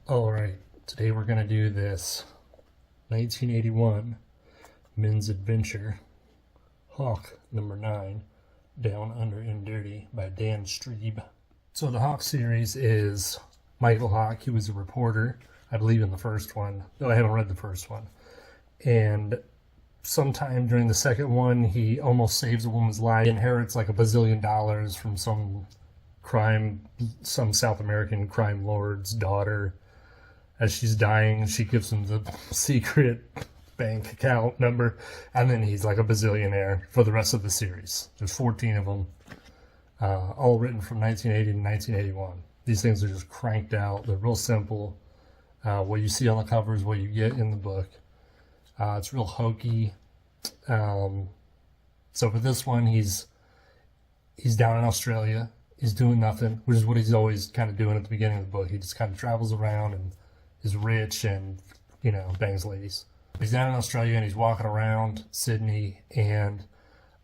Alright, today we're going to do this 1981 Men's Adventure Hawk number 9, Down, Under, and Dirty by Dan Streib. So the Hawk series is Michael Hawk. He was a reporter, I believe, in the first one. No, I haven't read the first one. And sometime during the second one, he almost saves a woman's life. He inherits like $1 bazillion from some South American crime lord's daughter. As she's dying, she gives him the secret bank account number, and then he's like a bazillionaire for the rest of the series. There's 14 of them, all written from 1980 to 1981. These things are just cranked out. They're real simple. What you see on the cover is what you get in the book. It's real hokey. So for this one, he's down in Australia. He's doing nothing, which is what he's always kind of doing at the beginning of the book. He just kind of travels around and is rich and, bangs ladies. He's down in Australia and he's walking around Sydney, and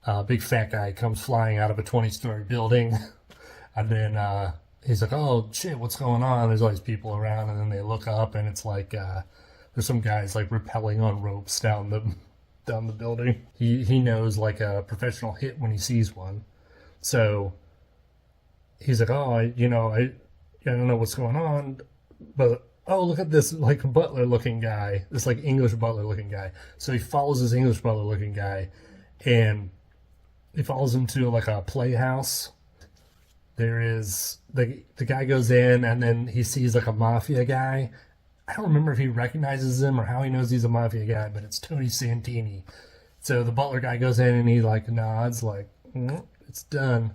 a big fat guy comes flying out of a 20-story building. And then he's like, oh shit, what's going on? There's all these people around, and then they look up and it's like there's some guys like rappelling on ropes down the building. He knows like a professional hit when he sees one. So he's like, oh, I don't know what's going on, but oh, look at this like butler looking guy, this like English butler looking guy. So he follows this English butler looking guy, and he follows him to like a playhouse. There is the guy goes in, and then he sees like a mafia guy. I don't remember if he recognizes him or how he knows he's a mafia guy, but it's Tony Santini. So the butler guy goes in and he like nods like, it's done.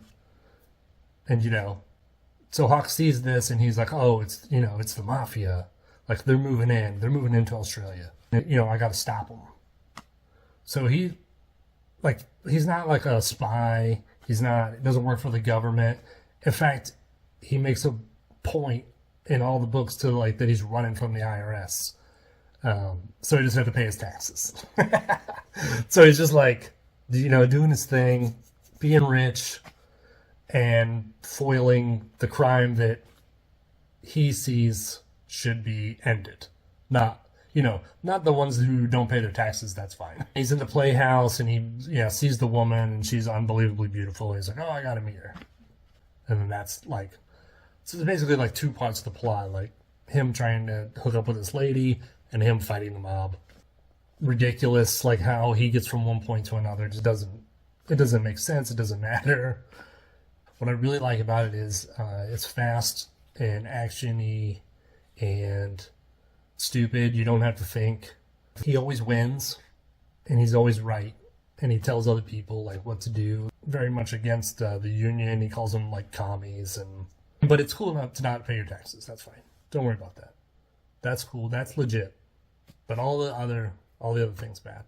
And so Hawk sees this and he's like, oh, it's the mafia. Like they're moving into Australia. And, I got to stop them. So he's not like a spy. He doesn't work for the government. In fact, he makes a point in all the books to like that he's running from the IRS. So he just had to pay his taxes. So he's just like, doing his thing, being rich, and foiling the crime that he sees should be ended. Not the ones who don't pay their taxes. That's fine. He's in the playhouse and he sees the woman and she's unbelievably beautiful. He's like, oh, I gotta meet her. And then that's like, so it's basically like two parts of the plot, like him trying to hook up with this lady and him fighting the mob. Ridiculous, like how he gets from one point to another. It doesn't make sense. It doesn't matter. What I really like about it is it's fast and action-y and stupid. You don't have to think. He always wins, and he's always right. And he tells other people like what to do. Very much against the union. He calls them like commies, but it's cool enough to not pay your taxes. That's fine. Don't worry about that. That's cool. That's legit. But all the other things bad.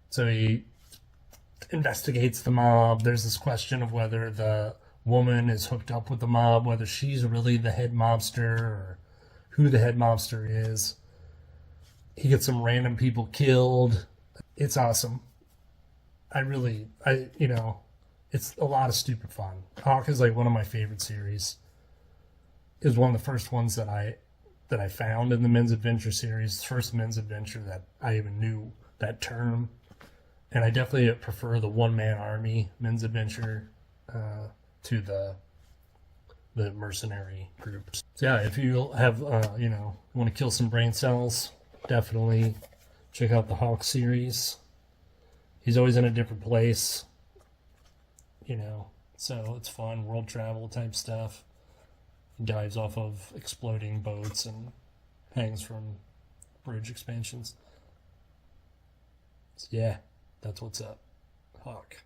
So he investigates the mob. There's this question of whether the woman is hooked up with the mob, whether she's really the head mobster or who the head mobster is. He gets some random people killed. It's awesome. It's a lot of stupid fun. Hawk is like one of my favorite series. It was one of the first ones that I found in the Men's Adventure series. First Men's Adventure that I even knew that term. And I definitely prefer the one-man army Men's Adventure to the mercenary groups. So yeah, if you have want to kill some brain cells, definitely check out the Hawk series. He's always in a different place, so it's fun, world travel type stuff. He dives off of exploding boats and hangs from bridge expansions. So yeah, that's what's up. Hawk.